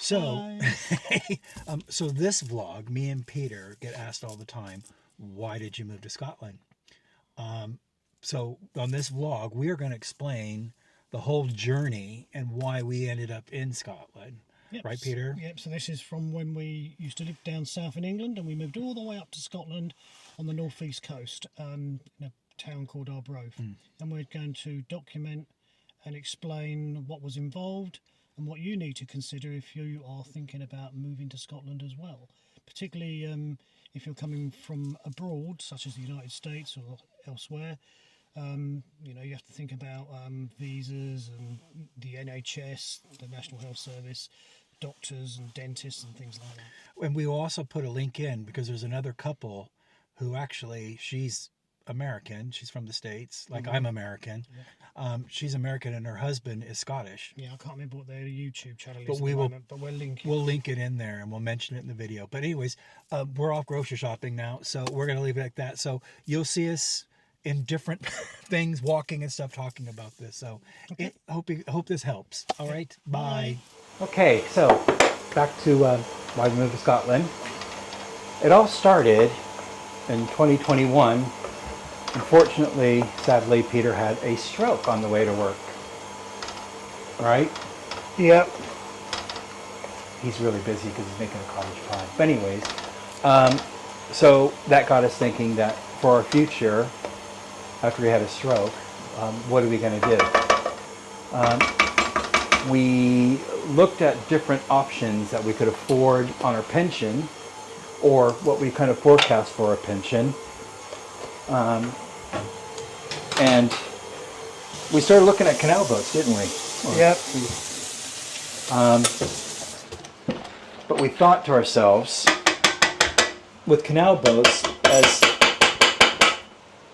So, so this vlog, me and Peter get asked all the time, why did you move to Scotland? So on this vlog, we are going to explain the whole journey and why we ended up in Scotland. Yep. Right, Peter? Yep, so this is from when we used to live down south in England, and we moved all the way up to Scotland on the northeast coast, in a town called Arbroath. And we're going to document and explain what was involved and what you need to consider if you are thinking about moving to Scotland as well. Particularly if you're coming from abroad, such as the United States or elsewhere. You know, you have to think about visas and the NHS, the National Health Service, doctors and dentists and things like that. And we will also put a link in because there's another couple who actually, she's American. She's from the States, like I'm American. Yeah. She's American and her husband is Scottish. Yeah, I can't remember what their YouTube channel is But at we the will, moment, but we'll link it. We'll link it in there and we'll mention it in the video. But anyways, we're off grocery shopping now, so we're going to leave it like that. So you'll see us in different things, walking and stuff, talking about this. So Okay. hope this helps. All right, bye. Okay, so back to why we moved to Scotland. It all started in 2021. Unfortunately, sadly, Peter had a stroke on the way to work. Right? Yep. He's really busy because he's making a cottage pie. But anyways, so that got us thinking that for our future, after he had a stroke, what are we going to do? We looked at different options that we could afford on our pension, or what we kind of forecast for our pension. And we started looking at canal boats, didn't we? Yep. But we thought to ourselves, with canal boats,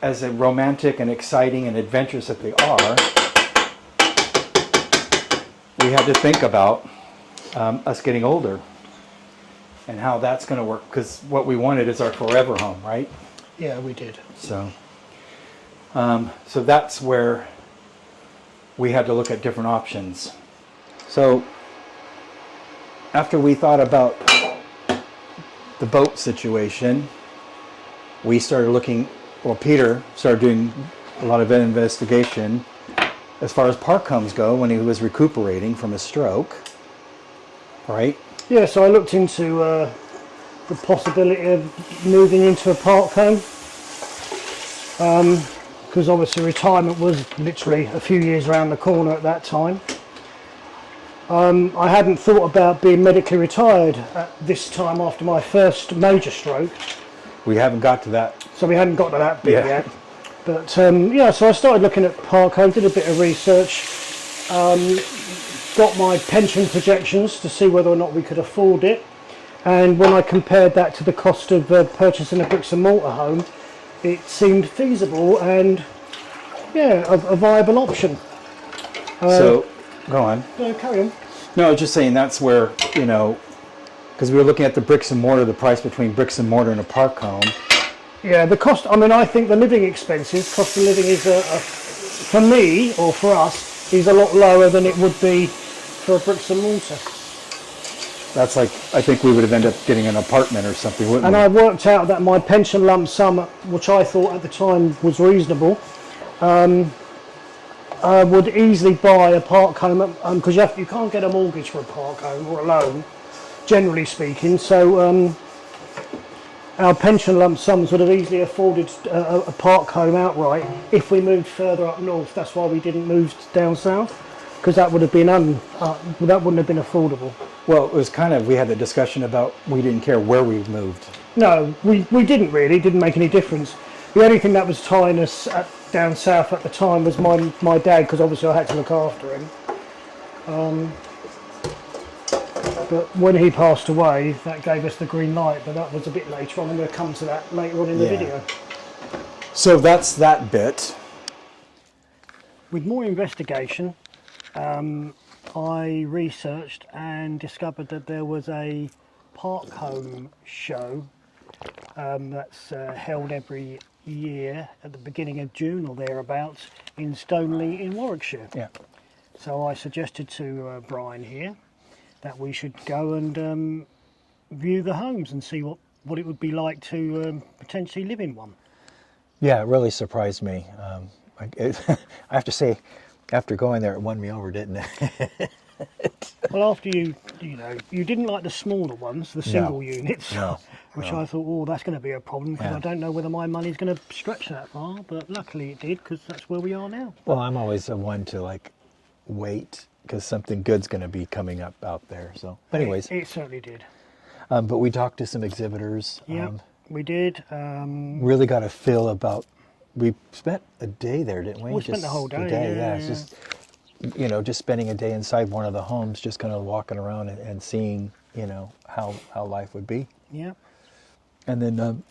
as a romantic and exciting and adventurous that they are, we had to think about us getting older and how that's going to work, because what we wanted is our forever home, right? Yeah, we did. So that's where we had to look at different options. So after we thought about the boat situation, we started looking, well, Peter started doing a lot of investigation as far as park homes go when he was recuperating from a stroke, right? Yeah, so I looked into the possibility of moving into a park home. Because obviously retirement was literally a few years around the corner at that time. I hadn't thought about being medically retired at this time after my first major stroke. We haven't got to that. So we hadn't got to that bit yet. But yeah, so I started looking at park homes, did a bit of research, got my pension projections to see whether or not we could afford it. And when I compared that to the cost of purchasing a bricks and mortar home, it seemed feasible and, yeah, a viable option. So, go on. No, carry on. No, I was just saying that's where, you know, because we were looking at the bricks and mortar, the price between bricks and mortar and a park home. Yeah, the cost, I mean, I think the living expenses, cost of living is, for me, or for us, is a lot lower than it would be for a bricks and mortar. That's like, I think we would have ended up getting an apartment or something, wouldn't we? And I worked out that my pension lump sum, which I thought at the time was reasonable, I would easily buy a park home, because you can't get a mortgage for a park home or a loan, generally speaking. So our pension lump sums would have easily afforded a park home outright if we moved further up north. That's why we didn't move down south, because that would have been that wouldn't have been affordable. Well, it was kind of, we had the discussion about we didn't care where we moved. No, we didn't really. It didn't make any difference. The only thing that was tying us down south at the time was my dad, because obviously I had to look after him. But when he passed away, that gave us the green light, but that was a bit later on. I'm going to come to that later on in the video. So that's that bit. With more investigation, I researched and discovered that there was a park home show that's held every year at the beginning of June or thereabouts in Stoneleigh in Warwickshire. Yeah. So I suggested to Brian here that we should go and view the homes and see what it would be like to potentially live in one. Yeah, it really surprised me. I have to say, after going there, it won me over, didn't it? Well, after you didn't like the smaller ones, the single units, No, which no. I thought, oh, that's going to be a problem because Yeah. I don't know whether my money's going to stretch that far. But luckily it did, because that's where we are now. Well, I'm always the one to like wait because something good's going to be coming up out there. So, anyways, It certainly did. but we talked to some exhibitors. Yeah, we did. Really got a feel about. We spent a day there, didn't we? We spent the whole day, Yeah, yeah. it's just just spending a day inside one of the homes, just kind of walking around and seeing how life would be. Yeah. And then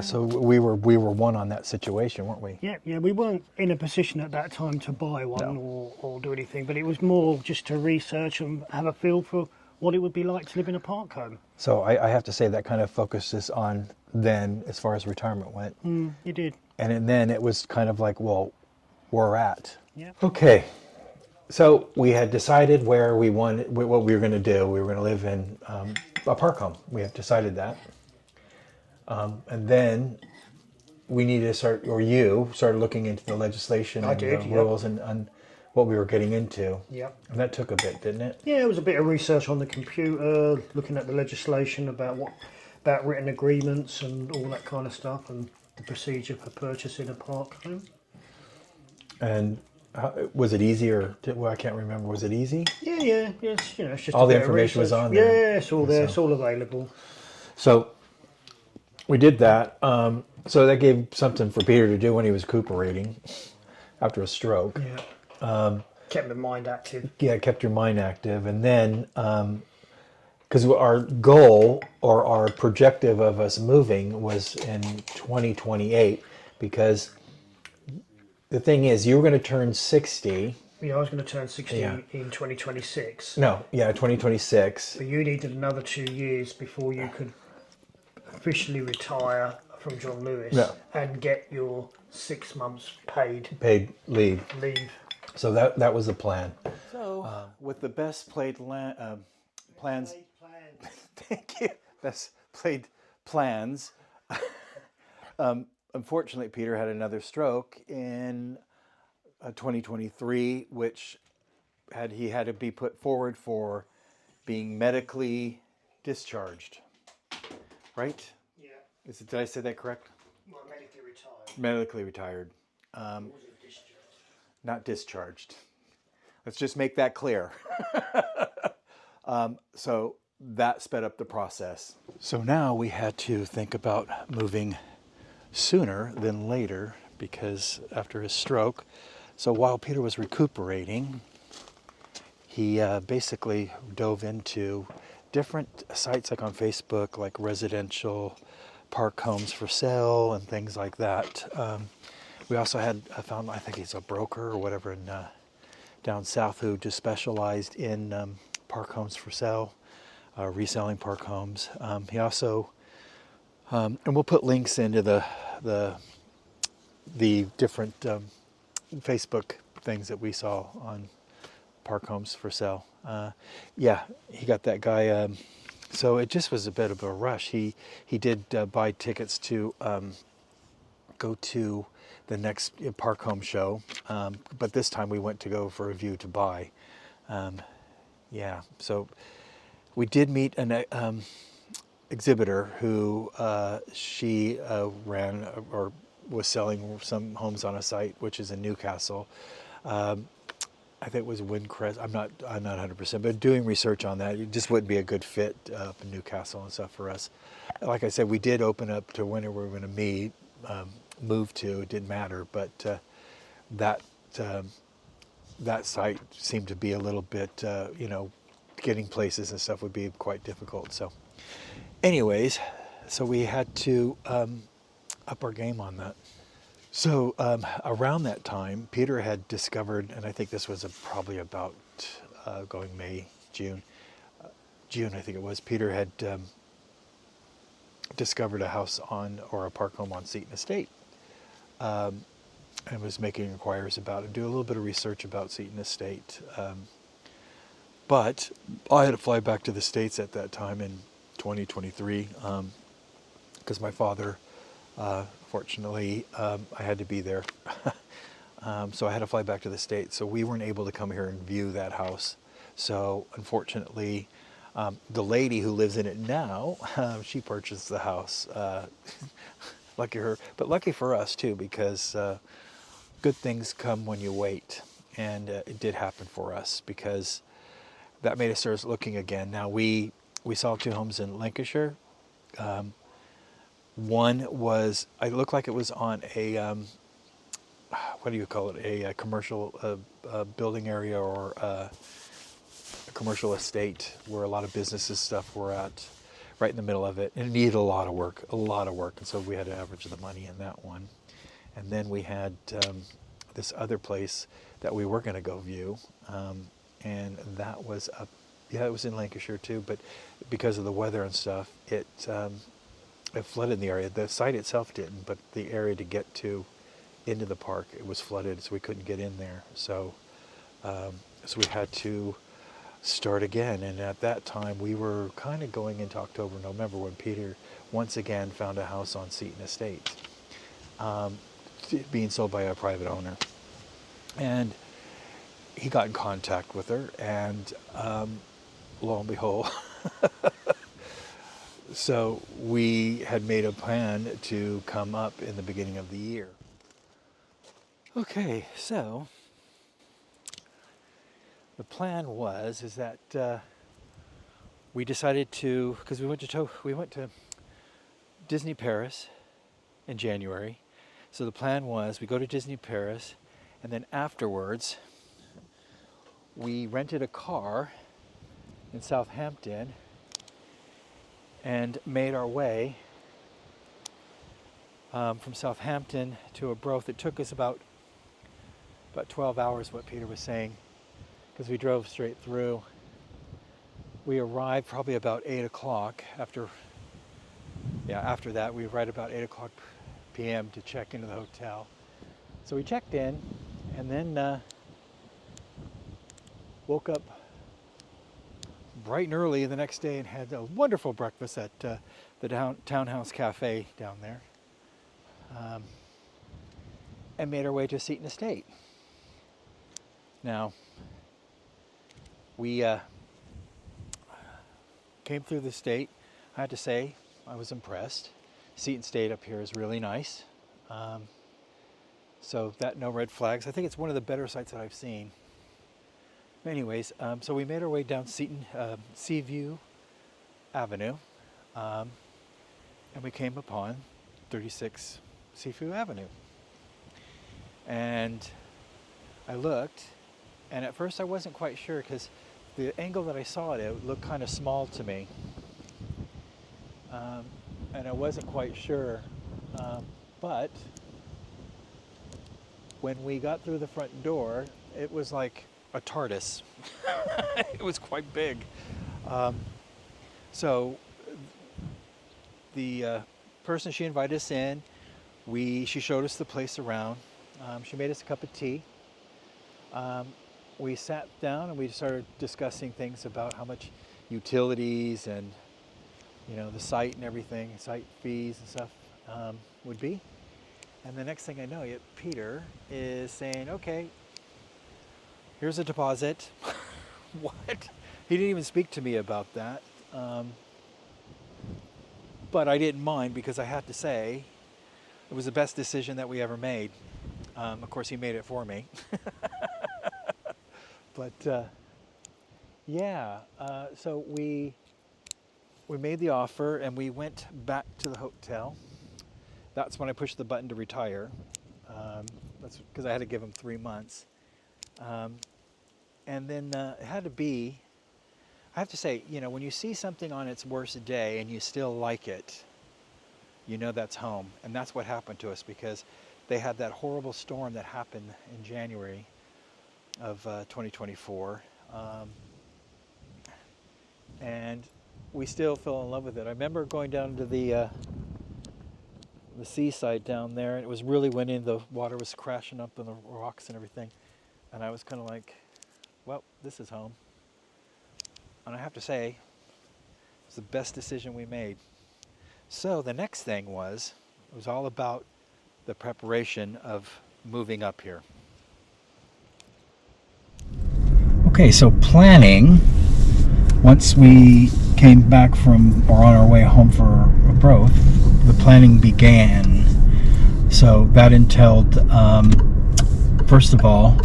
so we were one on that situation, weren't we? Yeah, we weren't in a position at that time to buy one No. or do anything, but it was more just to research and have a feel for what it would be like to live in a park home. So I have to say that kind of focuses on then as far as retirement went. You did. And then it was kind of like, well, where we're at. Yeah. Okay. So we had decided what we were going to do. We were going to live in a park home. We have decided that. And then we needed to start, or you started looking into the legislation I and did, the yep. rules and what we were getting into. Yep. And that took a bit, didn't it? Yeah, it was a bit of research on the computer, looking at the legislation about written agreements and all that kind of stuff, and the procedure for purchasing a park home. And was it easier? Well, I can't remember. Was it easy? Yeah. It's just All a the bit of information was research. on there. Yeah, it's all there. It's all available. So we did that. So that gave something for Peter to do when he was recuperating after a stroke. Yeah. Kept my mind active. Yeah, it kept your mind active. And then, because our goal or our projective of us moving was in 2028, because the thing is, you were going to turn 60. Yeah, I was going to turn 60 Yeah. in 2026. No, yeah, 2026. But you needed another 2 years before you could officially retire from John Lewis Yeah. and get your 6 months paid Paid leave. leave. So that was the plan. So with the best played plans, thank you. Best played plans. Unfortunately, Peter had another stroke in 2023, which he had to be put forward for being medically discharged. Right? Yeah, Did I say that correct? well, medically retired. Medically retired. Wasn't discharged. Not discharged. Let's just make that clear. So that sped up the process. So now we had to think about moving sooner than later because after his stroke. So while Peter was recuperating, he basically dove into different sites like on Facebook, like residential park homes for sale and things like that. We also found, I think he's a broker or whatever in down south who just specialized in park homes for sale, reselling park homes. He also, and we'll put links into the different Facebook things that we saw on park homes for sale. Yeah, he got that guy. So it just was a bit of a rush. He did buy tickets to go to the next park home show, but this time we went to go for a view to buy. Yeah, so we did meet an exhibitor who she ran or was selling some homes on a site which is in Newcastle. I think it was Windcrest. I'm not 100%, but doing research on that, it just wouldn't be a good fit up in Newcastle and stuff for us. Like I said, we did open up to when we were going to meet, move to. It didn't matter, but that site seemed to be a little bit, getting places and stuff would be quite difficult. So, anyways, so we had to up our game on that. So around that time, Peter had discovered, and I think this was probably about going May, June, I think it was, Peter had discovered a house or a park home on Seton Estate and was making inquiries about it, do a little bit of research about Seton Estate. But I had to fly back to the States at that time in 2023 because my father, fortunately, I had to be there. So I had to fly back to the States. So we weren't able to come here and view that house. So unfortunately, the lady who lives in it now, she purchased the house. Lucky her, but lucky for us too, because good things come when you wait. And it did happen for us because that made us start looking again. Now we saw 2 homes in Lancashire. One was, it looked like it was on a, what do you call it, a commercial building area or a commercial estate where a lot of businesses stuff were at, right in the middle of it. And it needed a lot of work. And so we had to average the money in that one. And then we had this other place that we were going to go view. And that was up, yeah, it was in Lancashire too, but because of the weather and stuff, it flooded in the area. The site itself didn't, but the area to get to into the park, it was flooded, so we couldn't get in there. So so we had to start again. And at that time, we were kind of going into October, November, when Peter once again found a house on Seton Estate, being sold by a private owner. And he got in contact with her, and lo and behold, so we had made a plan to come up in the beginning of the year. Okay, so the plan is that we decided to, because we went to Disney Paris in January. So the plan was we go to Disney Paris, and then afterwards we rented a car in Southampton and made our way from Southampton to Arbroath. It took us about 12 hours, what Peter was saying, because we drove straight through. We arrived probably about 8 o'clock. After that, we arrived about 8 o'clock p.m. to check into the hotel. So we checked in, and then woke up bright and early the next day and had a wonderful breakfast at the Townhouse Cafe down there, and made our way to Seton Estate. Now, we came through the state. I had to say, I was impressed. Seton Estate up here is really nice. So that, no red flags. I think it's one of the better sites that I've seen. Anyways, so we made our way down Seaview Avenue, and we came upon 36 Seaview Avenue. And I looked, and at first I wasn't quite sure because the angle that I saw it looked kind of small to me. And I wasn't quite sure, but when we got through the front door, it was like a TARDIS. It was quite big. So the person, she invited us in. She showed us the place around. She made us a cup of tea. We sat down and we started discussing things about how much utilities and the site and everything, site fees and stuff would be. And the next thing I know, Peter is saying, okay, here's a deposit. What? He didn't even speak to me about that. But I didn't mind because I had to say it was the best decision that we ever made. Of course, he made it for me. But so we made the offer and we went back to the hotel. That's when I pushed the button to retire. That's because I had to give him 3 months. And then it had to be, I have to say, when you see something on its worst day and you still like it, that's home. And that's what happened to us because they had that horrible storm that happened in January of 2024. And we still fell in love with it. I remember going down to the seaside down there, and it was really windy, the water was crashing up on the rocks and everything. And I was kind of like, well, this is home. And I have to say, it's the best decision we made. So the next thing was, it was all about the preparation of moving up here. Okay, so planning, once we came back from, or on our way home for growth, the planning began. So that entailed, first of all,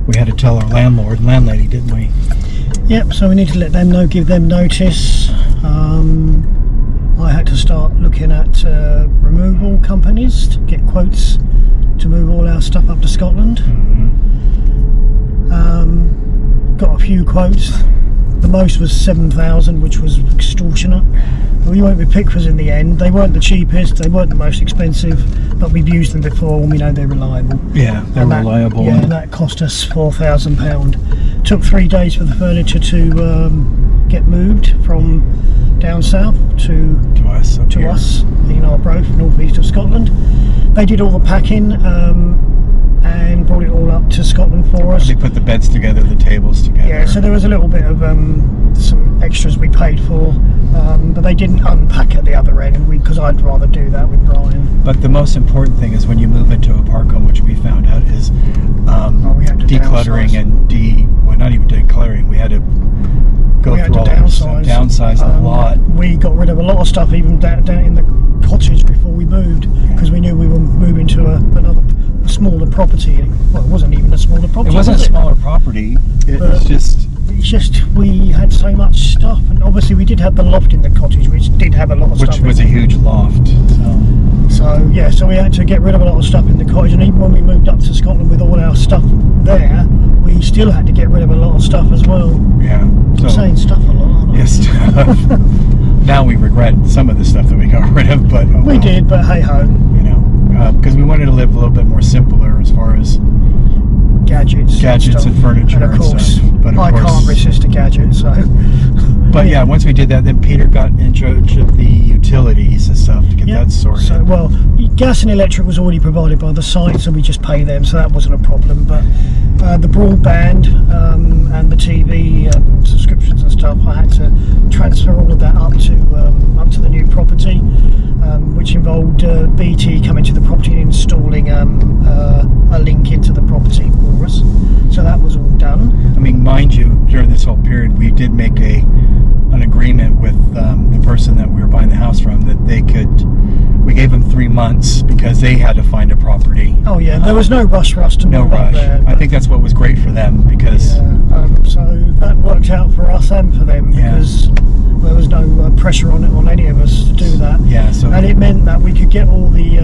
we had to tell our landlord and landlady, didn't we? Yep, so we need to let them know, give them notice. I had to start looking at removal companies to get quotes to move all our stuff up to Scotland. Got a few quotes. The most was 7,000, which was extortionate. We went with Pickfords in the end. They weren't the cheapest, they weren't the most expensive, but we've used them before and we know they're reliable. Yeah, they're reliable. Yeah, and that cost us £4,000. Took 3 days for the furniture to get moved from down south to us, in Arbroath, northeast of Scotland. They did all the packing and brought it all up to Scotland for us. They put the beds together, the tables together. Yeah, so there was a little bit of some extras we paid for, but they didn't unpack at the other end, because I'd rather do that with Brian. But the most important thing is when you move into a park home, which we found out is we had to decluttering downsize. and well, not even decluttering. We had to go We had through to all that stuff, downsize. downsize a lot. We got rid of a lot of stuff even down in the cottage before we moved, because we knew we were moving to a smaller property. Well, it wasn't even a smaller property. It wasn't a was smaller property. It was just. It's just we had so much stuff, and obviously we did have the loft in the cottage, which did have a lot of stuff. Which was a huge loft. So yeah, so we had to get rid of a lot of stuff in the cottage, and even when we moved up to Scotland with all our stuff there, we still had to get rid of a lot of stuff as well. Yeah. I'm saying stuff a lot, aren't I? Yes. Now we regret some of the stuff that we got rid of, but oh we well. did, but hey ho. You know, because we wanted to live a little bit more simpler as far as Gadgets and furniture and of course, stuff. But of I course, can't resist a gadget, so. But yeah, once we did that, then Peter got in charge of the utilities and stuff to get that sorted. So, well, gas and electric was already provided by the site, so we just pay them, so that wasn't a problem. But the broadband and the TV subscriptions and stuff, I had to transfer all of that up to the new property, which involved BT coming to the property and installing a link into the property for us. So that was all done. I mean, mind you, during this whole period, we did make an agreement with the person that we were buying the house from that we gave them 3 months because they had to find a property. Oh yeah, there was no rush for us to No move up rush. there. I think that's what was great for them because. So that worked out for us and for them because there was no pressure on any of us to do that. Yeah. So. And it meant that we could get all the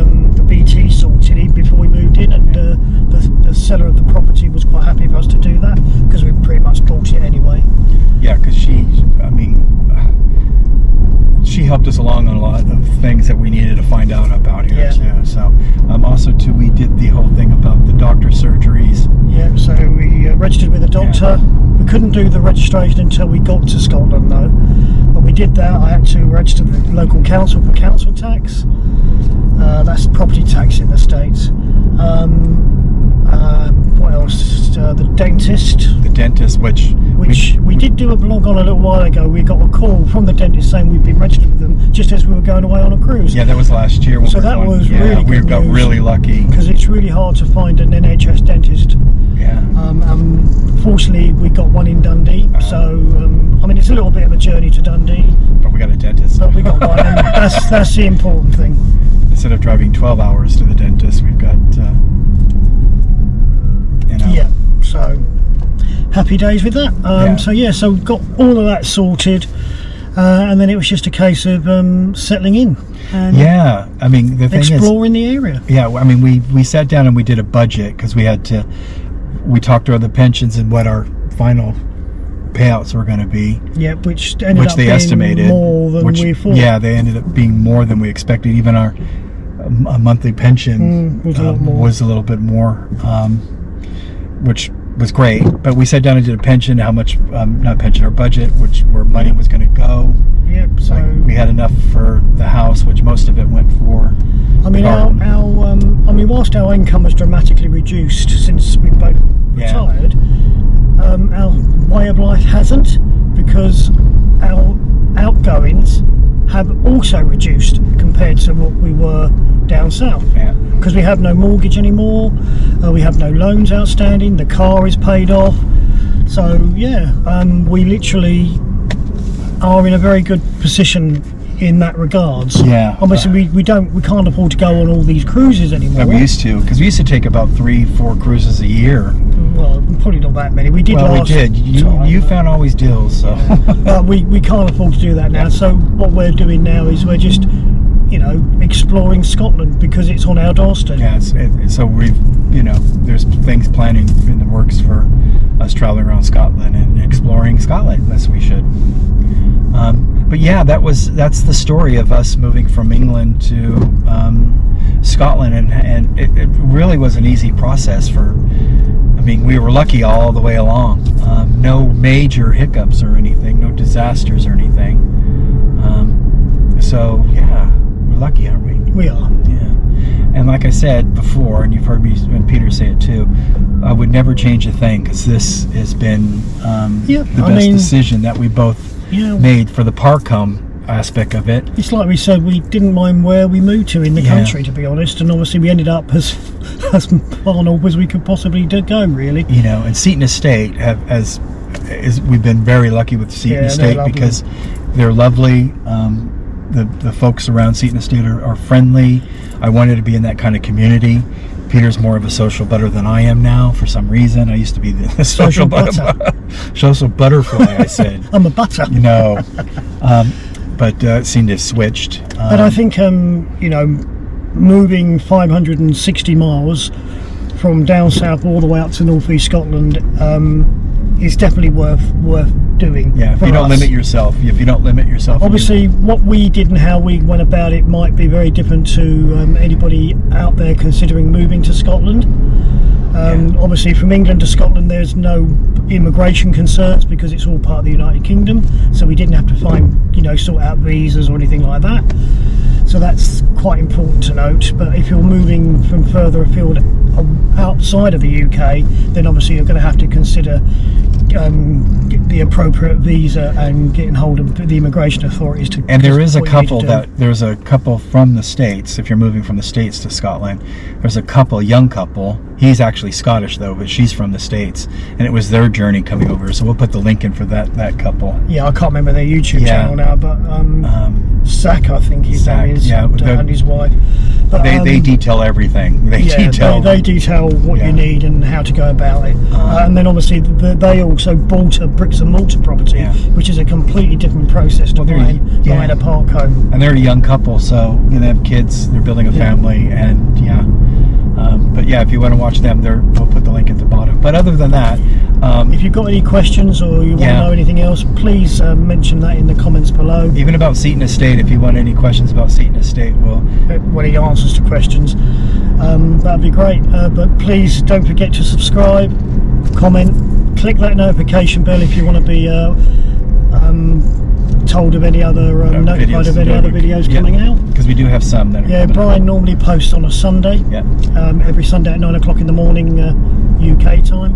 BT sorted in before we moved in, and the seller of the property was quite happy for us to do that because we pretty much bought it anyway. Yeah, because she helped us along on a lot of things that we needed to find out about here too. So also too, we did the whole thing about the doctor surgeries. Yeah, so we registered with a doctor. We couldn't do the registration until we got to Scotland though, but we did that. I had to register the local council for council tax. That's property tax in the States. What else? The dentist. The dentist, which we did do a blog on a little while ago. We got a call from the dentist saying we'd been registered with them just as we were going away on a cruise. Yeah, that was last year. When So that was really we good got news. really lucky. Because it's really hard to find an NHS dentist. Yeah. Fortunately, we got one in Dundee. So it's a little bit of a journey to Dundee, But we got a dentist. but we got one, and that's the important thing. Instead of driving 12 hours to the dentist, we've got. Yeah. So happy days with that. So we got all of that sorted, and then it was just a case of settling in. And Yeah, I mean the thing is. exploring the area. Yeah, I mean we sat down and we did a budget because we talked about the pensions and what our final payouts were going to be. Yeah, which ended up they being estimated more than we thought. Yeah, they ended up being more than we expected. Even our monthly pension was a lot more. was a little bit more, which was great. But we sat down and did a pension, how much, not pension, our budget, where money was going to go. Yep. So Like we had enough for the house, which most of it went for. I mean, whilst our income was dramatically reduced since we both retired, our way of life hasn't, because because our outgoings have also reduced compared to what we were down south. Yeah. Because we have no mortgage anymore, we have no loans outstanding, the car is paid off. So yeah, we literally are in a very good position in that regards. Yeah. Obviously, we can't afford to go on all these cruises anymore. Yeah, we used to, because we used to take about 3-4 cruises a year. Well, probably not that many. We did. Well, we last did. time, You found always deals, so. but we can't afford to do that now. So what we're doing now is we're just, exploring Scotland because it's on our doorstep. Yeah, so we've, there's things planning in the works for us traveling around Scotland and exploring Scotland, as we should. But yeah, that's the story of us moving from England to Scotland, and it really was an easy process we were lucky all the way along. No major hiccups or anything, no disasters or anything. So yeah, we're lucky, aren't we? We are. Yeah. And like I said before, and you've heard me and Peter say it too, I would never change a thing, because this has been the best decision that we both made for the park home aspect of it. It's like we said, we didn't mind where we moved to in the country, to be honest, and obviously we ended up as far north as we could possibly go, really. And Seton Estate we've been very lucky with Seton Estate because they're lovely. The folks around Seton Estate are friendly. I wanted to be in that kind of community. Peter's more of a social butter than I am now, for some reason. I used to be the social butterfly, I said. I'm a butter. But it seemed to have switched. But I think, moving 560 miles from down south all the way up to northeast Scotland is definitely worth doing. Yeah, if you don't limit yourself. Obviously, what we did and how we went about it might be very different to anybody out there considering moving to Scotland. Obviously, from England to Scotland, there's no immigration concerns because it's all part of the United Kingdom. So we didn't have to sort out visas or anything like that. So that's quite important to note. But if you're moving from further afield outside of the UK, then obviously you're going to have to consider the appropriate visa and getting hold of the immigration authorities to. And there's a couple from the States. If you're moving from the States to Scotland, there's a young couple. He's actually Scottish though, but she's from the States, and it was their journey coming over. So we'll put the link in for that couple. Yeah, I can't remember their YouTube channel now, but Zach, I think his name is, and his wife. But they detail everything. They detail what you need and how to go about it. And then obviously they also bought a bricks and mortar property, which is a completely different process to buying a park home. And they're a young couple, so they have kids. They're building a family, and but if you want to watch them, we'll put the link at the bottom. But other than that, if you've got any questions or you want to know anything else, please mention that in the comments below. Even about Seton Estate, if you want any questions about Seton Estate, any answers to questions, that'd be great. But please don't forget to subscribe, comment, click that notification bell if you want to be told of any other notified of any other videos coming out, because we do have some that are Brian normally posts on a Sunday, every Sunday at 9 o'clock in the morning UK time.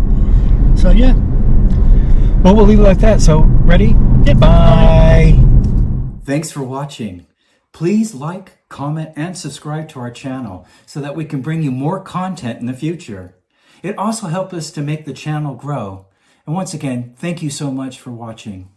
So well, we'll leave it like that. So ready? Bye. Thanks for watching. Please like, comment, and subscribe to our channel so that we can bring you more content in the future. It also helps us to make the channel grow. And once again, thank you so much for watching.